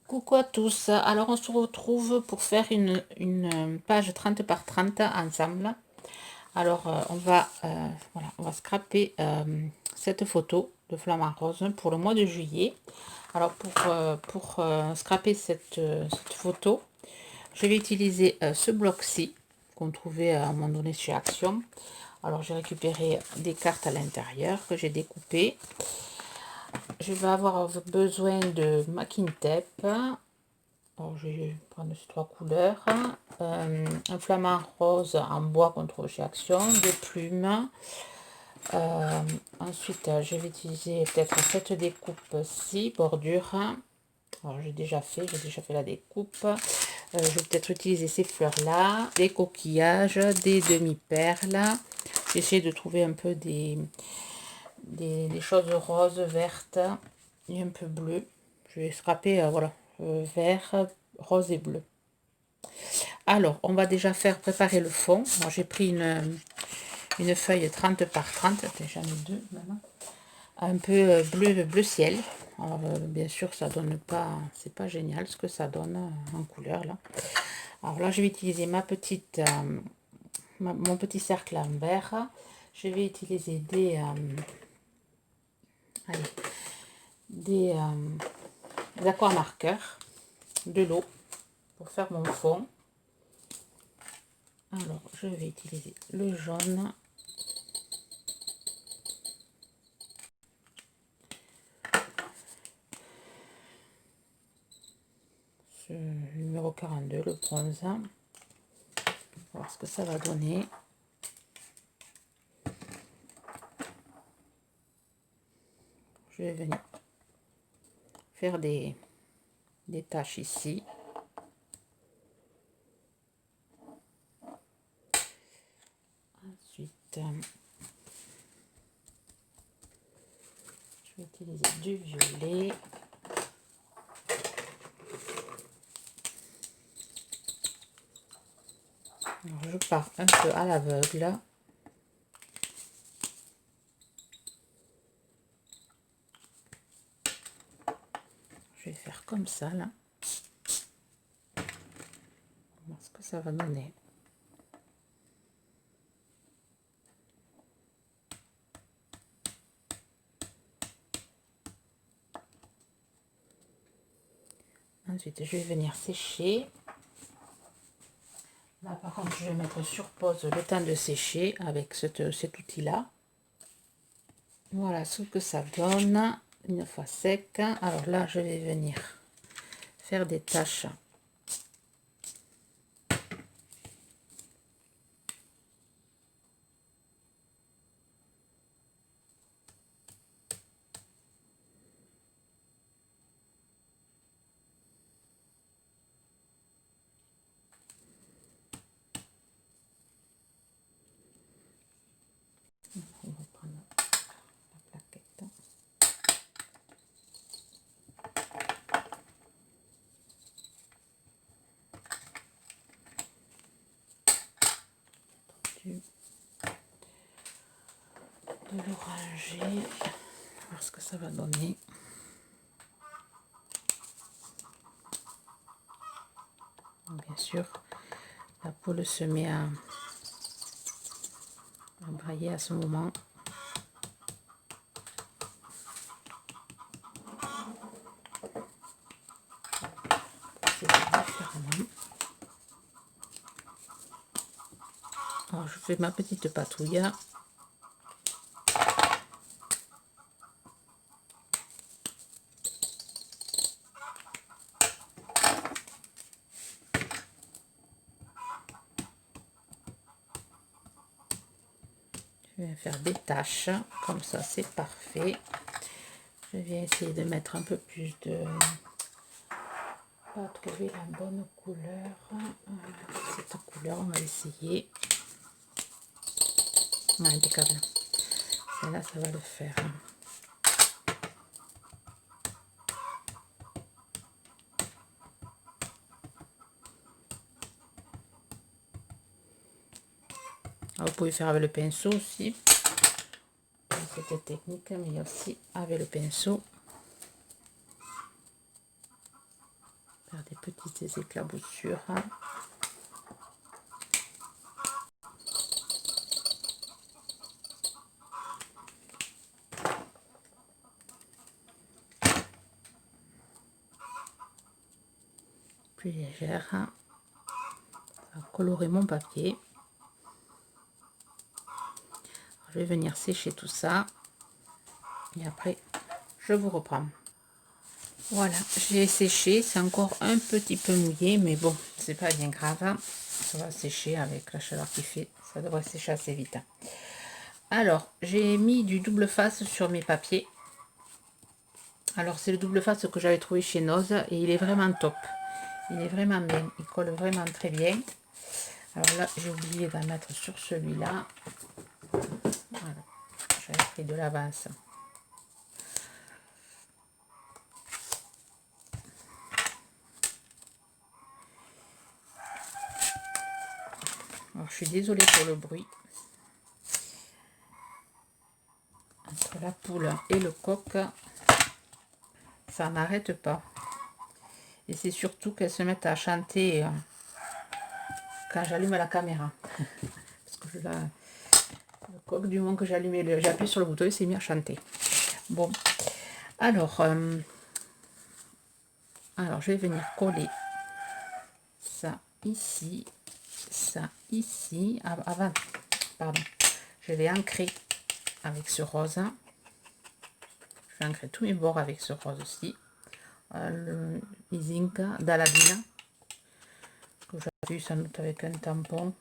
Coucou à tous, alors on se retrouve pour faire une page 30 par 30 ensemble. Alors voilà, on va scraper cette photo de flamant rose pour le mois de juillet. Alors pour scraper cette photo, je vais utiliser ce bloc-ci qu'on trouvait à un moment donné chez Action. Alors j'ai récupéré des cartes à l'intérieur que j'ai découpées. Je vais avoir besoin de masking tape. Alors, je vais prendre ces trois couleurs. Un flamant rose en bois qu'on trouve chez Action, des plumes. Ensuite, je vais utiliser peut-être cette découpe-ci, bordure. Alors, j'ai déjà fait la découpe. Je vais peut-être utiliser ces fleurs-là, des coquillages, des demi-perles. J'essaie de trouver un peu des choses roses, vertes et un peu bleues. Je vais scraper, voilà, vert, rose et bleu. Alors, on va déjà faire préparer le fond. J'ai pris une feuille 30 par 30, j'en ai deux maintenant, un peu bleu ciel. Alors, bien sûr, ça donne pas, c'est pas génial ce que ça donne en couleur là. Alors là, je vais utiliser mon petit cercle en vert. Je vais utiliser des aquamarqueurs, de l'eau pour faire mon fond. Alors, je vais utiliser le jaune. Ce numéro 42, le bronze. On va voir ce que ça va donner. Je vais venir faire des taches ici. Ensuite, je vais utiliser du violet. Alors, je pars un peu à l'aveugle. Je vais faire comme ça là. On va voir ce que ça va donner. Ensuite, je vais venir sécher. Là, par contre, je vais mettre sur pause le temps de sécher avec cet outil-là. Voilà ce que ça donne une fois sec. Alors là, je vais venir faire des taches. On va prendre la plaquette. De l'oranger. Voir ce que ça va donner. Bien sûr, la poule se met à brailler à ce moment. C'est différemment. Alors, je fais ma petite patouille. Je vais faire des taches, comme ça c'est parfait. Je vais essayer de mettre un peu plus de... Pas trouver la bonne couleur. Cette couleur, on va essayer. Impeccable. Celle-là, ça va le faire. Alors, vous pouvez faire avec le pinceau aussi. Cette technique, mais aussi avec le pinceau. faire des petites éclaboussures. Plus légère. Ça va colorer mon papier. Je vais venir sécher tout ça. Et après, je vous reprends. Voilà, j'ai séché. C'est encore un petit peu mouillé, mais bon, c'est pas bien grave. Ça va sécher avec la chaleur qui fait. Ça devrait sécher assez vite. Alors, j'ai mis du double face sur mes papiers. Alors, c'est le double face que j'avais trouvé chez Noz et il est vraiment top. Il est vraiment bien. Il colle vraiment très bien. Alors là, j'ai oublié d'en mettre sur celui-là. Voilà, j'avais pris de l'avance. Alors, je suis désolée pour le bruit. Entre la poule et le coq, ça n'arrête pas. Et c'est surtout qu'elles se mettent à chanter quand j'allume la caméra. Parce que là, le coq, du moment que j'ai appuyé sur le bouton, il s'est mis à chanter. Bon, alors je vais venir coller ça ici, avant, pardon, je vais ancrer avec ce rose. Je vais ancrer tous mes bords avec ce rose aussi. Le Izinka d'Aladina, que j'avais eu sans doute avec un tampon.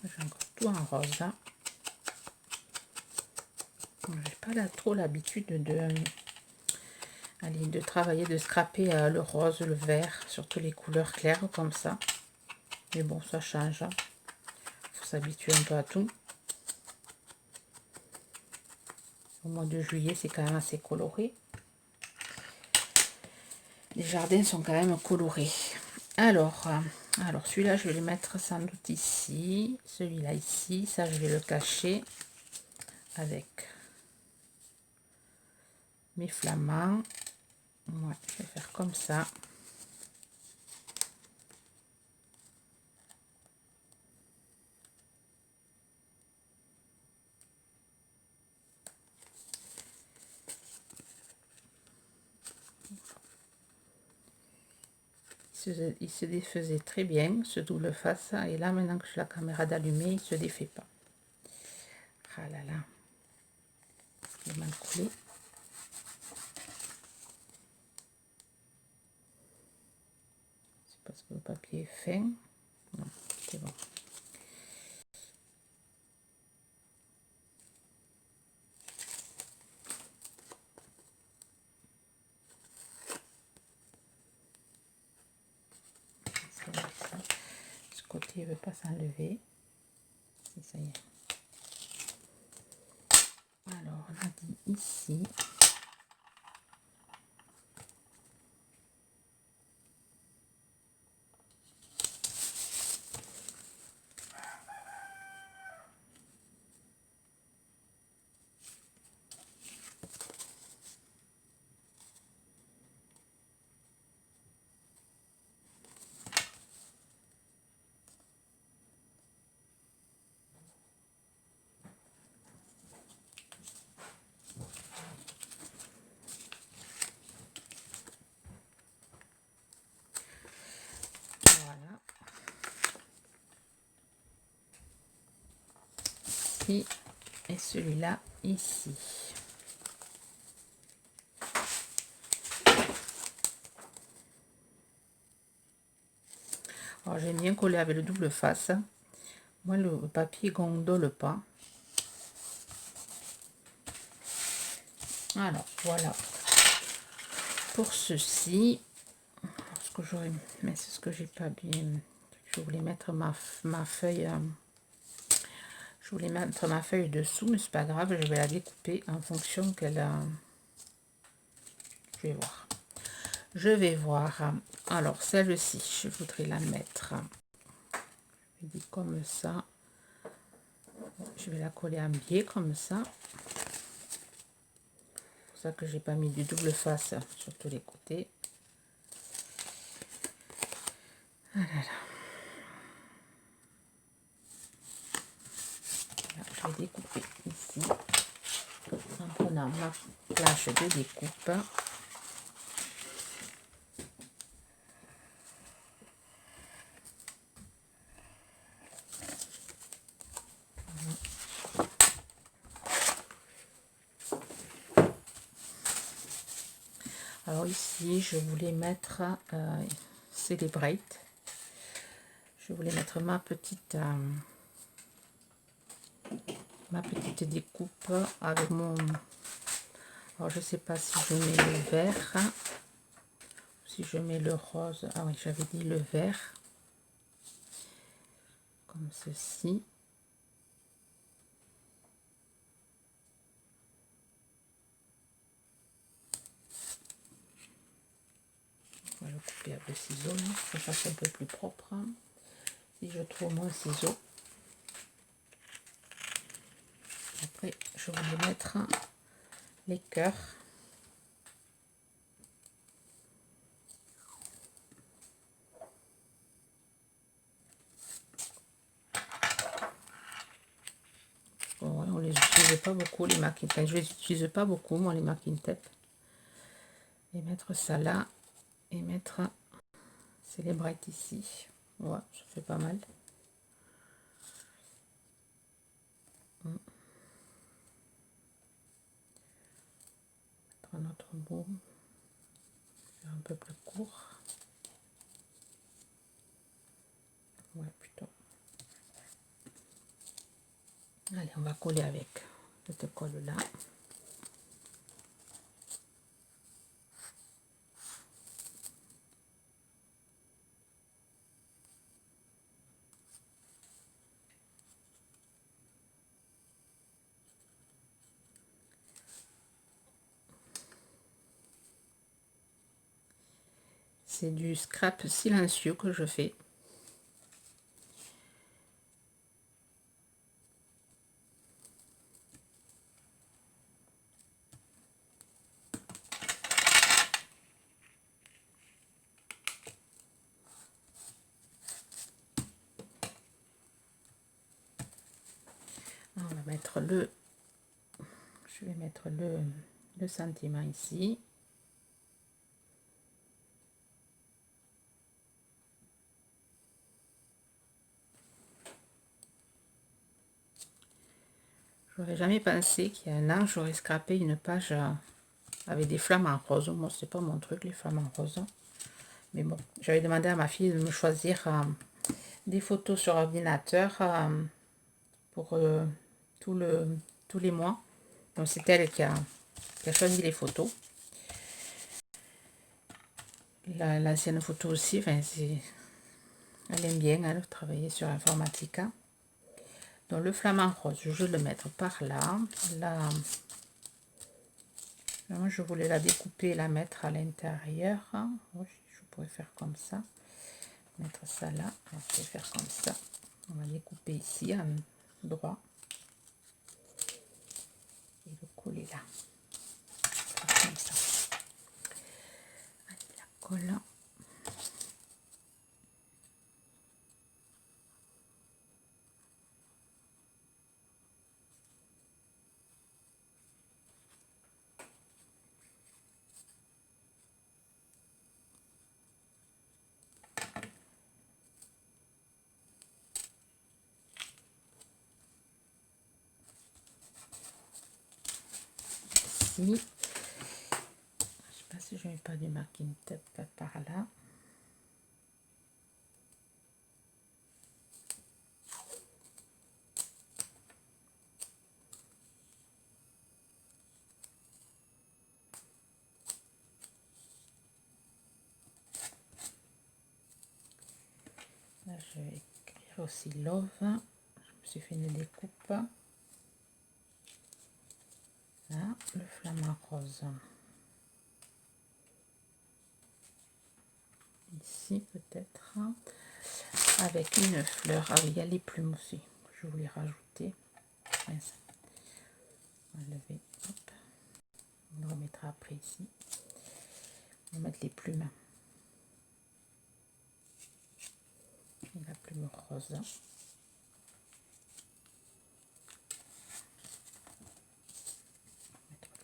J'ai encore tout en rose. J'ai pas trop l'habitude de travailler, de scraper le rose, le vert, surtout les couleurs claires comme ça. Mais bon, ça change. Il faut s'habituer un peu à tout. Au mois de juillet, c'est quand même assez coloré. Les jardins sont quand même colorés. Alors celui-là, je vais le mettre sans doute ici. Celui-là ici. Ça, je vais le cacher avec mes flamants. Ouais, je vais faire comme ça. Il se défaisait très bien, ce double face. Et là, maintenant que j'ai la caméra d'allumer, il se défait pas. Ah là là. Il est mal collé. C'est parce que le papier est fin. Non, c'est bon. Ce côté ne veut pas s'enlever. Ça y est. Alors, on a dit ici. Voilà. Ici. Et celui-là ici. Alors, j'ai bien collé avec le double face. Moi, le papier gondole pas. Alors, voilà. Pour ceci, ce que j'aurais, mais c'est ce que j'ai pas bien. Je voulais mettre ma feuille Je voulais mettre ma feuille dessous, mais c'est pas grave, je vais la découper en fonction qu'elle a. Je vais voir. Je vais voir. Alors, celle-ci, je voudrais la mettre. Je dis comme ça. Je vais la coller en biais comme ça. C'est pour ça que j'ai pas mis du double face sur tous les côtés. Ah là là. Là, je vais découper ici en prenant ma planche de découpe. Alors ici, je voulais mettre Celebrate. Je voulais mettre ma petite découpe avec mon. Alors je sais pas si je mets le vert, si je mets le rose. Ah oui, j'avais dit le vert, comme ceci. On va le couper avec le ciseau, hein, pour que ça fasse un peu plus propre. Hein. Si je trouve mon ciseau. Après, je vais mettre les cœurs. Bon, ouais, on les utilise pas beaucoup, les marking tape. Je les utilise pas beaucoup, moi, les marking tape. Et mettre ça là. Et mettre Celebrate ici. Ouais, ça fait pas mal. Notre bout un peu plus court. Ouais, plutôt. Allez, on va coller avec cette colle là. C'est du scrap silencieux que je fais. On va mettre je vais mettre le sentiment ici. J'aurais jamais pensé qu'il y a un an, j'aurais scrapé une page avec des flammes en rose. Moi, c'est pas mon truc, les flammes en rose. Mais bon, j'avais demandé à ma fille de me choisir des photos sur ordinateur pour tous les mois. Donc, c'est elle qui a choisi les photos. L'ancienne photo aussi, enfin, elle aime bien travailler sur Informatica. Donc le flamant rose, je vais le mettre par là. Là, moi je voulais la découper et la mettre à l'intérieur. Je pourrais faire comme ça. Mettre ça là. Je vais faire comme ça. On va découper ici en droit. Et le coller là. Comme ça. Allez, la colle. Je ne sais pas si je mets pas du marking tape par là. Là, je vais écrire aussi love. Je me me suis fait une découpe. Là, le flamant rose. Ici, peut-être. Avec une fleur. Ah oui, il y a les plumes aussi. Je voulais rajouter. On va lever. Hop. On le remettra après ici. On va mettre les plumes. Et la plume rose.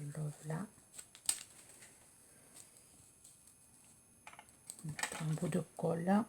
Le love là. Mettre un bout de colle. Hein?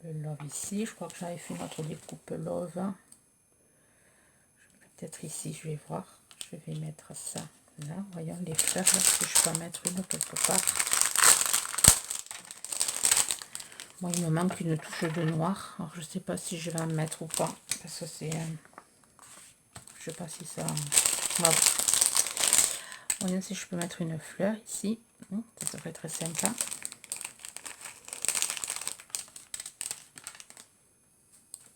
Le love ici, je crois que j'avais fait notre découpe love. Je vais peut-être ici, je vais voir. Je vais mettre ça là. Voyons les fleurs, là, si je peux en mettre une quelque part. Moi, il me manque une touche de noir. Alors, je sais pas si je vais en mettre ou pas. Parce que c'est... je sais pas si ça... Voilà. Voyons si je peux mettre une fleur ici. Ça serait très sympa.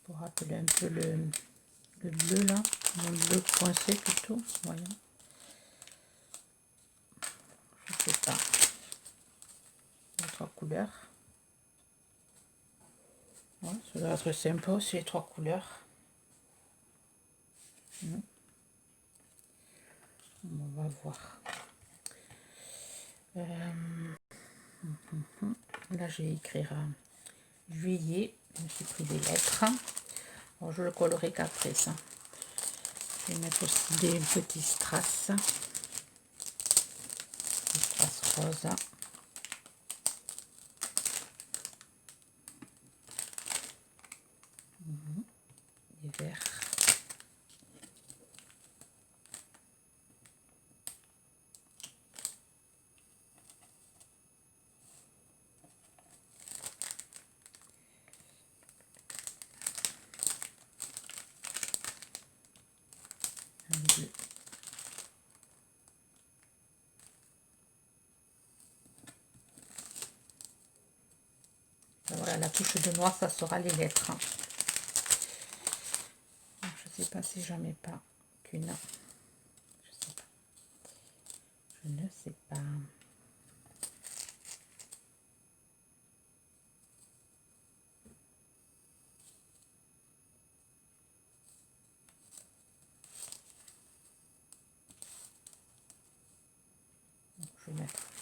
Pour rappeler un peu le bleu là. Le bleu foncé plutôt. Voyons. Je sais pas. Les trois couleurs. Ouais, ça doit être sympa aussi les trois couleurs. On va voir. Là, je vais écrire juillet. Je me suis pris des lettres. Bon, je le collerai qu'après ça. Je vais mettre aussi des petits strass. Des strass roses. Des verts. Un bleu. Voilà, la touche de noir, ça sera les lettres. Je ne sais pas si j'en mets pas qu'une. Je sais pas. Je ne sais pas.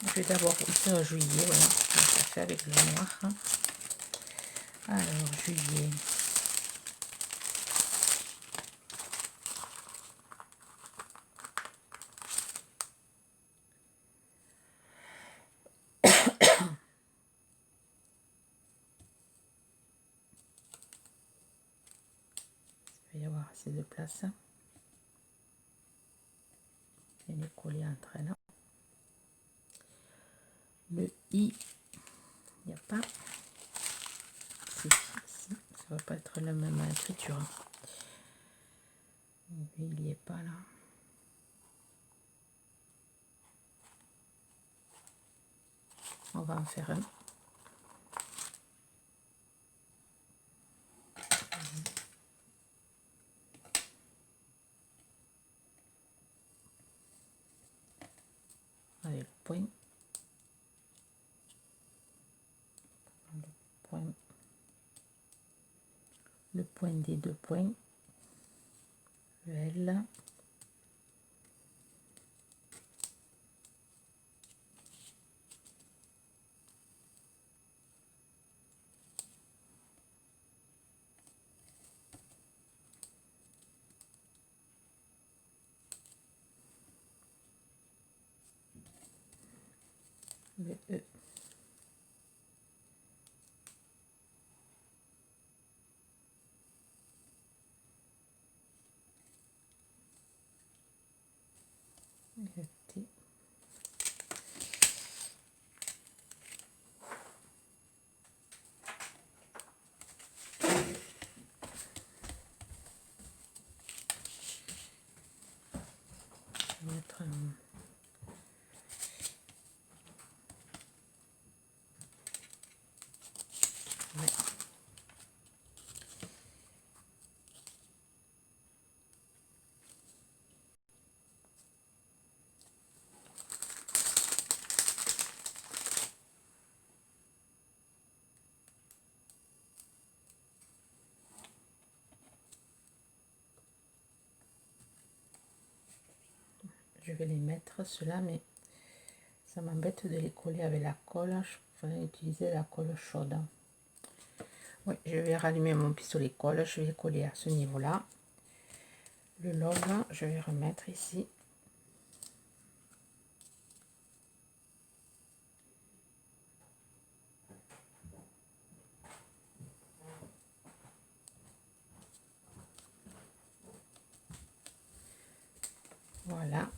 Je vais d'abord faire juillet, voilà. Ça fait avec le noir. Alors, juillet. Il va y avoir assez de place. Et les coller entre elles. Le I, il n'y a pas. Si, ça va pas être la même écriture. Il n'y est pas là. On va en faire un. Avec le point. Le point des deux points. Le L. Le E. Le T. Je vais mettre ouais. Je vais les mettre ceux-là, mais ça m'embête de les coller avec la colle. Je vais utiliser la colle chaude. Oui, je vais rallumer mon pistolet colle. Je vais les coller à ce niveau-là. Le log, je vais remettre ici. Voilà.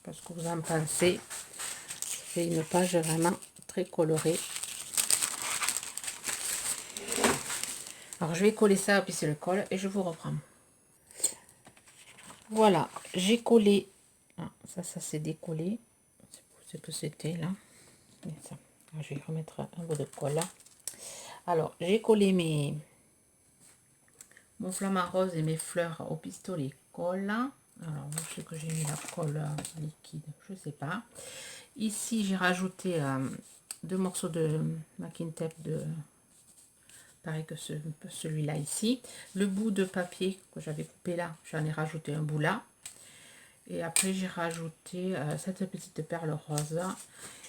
Parce que vous en pensez. C'est une page vraiment très colorée. Alors je vais coller ça au pistolet colle et je vous reprends. Voilà, j'ai collé. Ah, ça s'est décollé. C'est ce que c'était là. Ça. Je vais remettre un bout de colle. Alors j'ai collé mon flamant rose et mes fleurs au pistolet colle. Alors je sais que j'ai mis la colle liquide, je sais pas. Ici j'ai rajouté 2 morceaux de masking tape de pareil que celui-là ici. Le bout de papier que j'avais coupé là, j'en ai rajouté un bout là. Et après j'ai rajouté cette petite perle rose.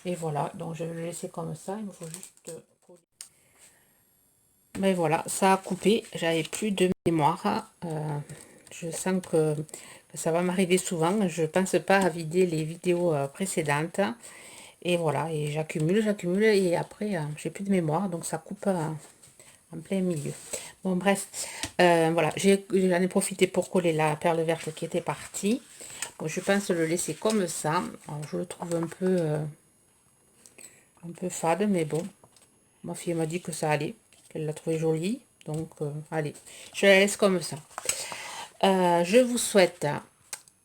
Et voilà, donc je vais le laisser comme ça. Il me faut juste coller. Mais voilà, ça a coupé. J'avais plus de mémoire. Je sens que ça va m'arriver souvent. Je pense pas à vider les vidéos précédentes. Et voilà, et j'accumule. Et après, j'ai plus de mémoire. Donc ça coupe en plein milieu. Bon, bref, voilà, j'en ai profité pour coller la perle verte qui était partie. Bon, je pense le laisser comme ça. Alors, je le trouve un peu fade, mais bon, ma fille m'a dit que ça allait, qu'elle l'a trouvé jolie. Donc, allez, je la laisse comme ça. Je vous souhaite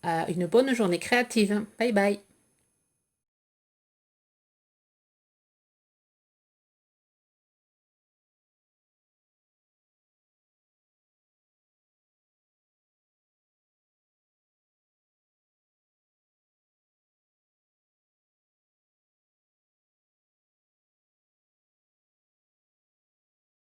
une bonne journée créative. Bye bye.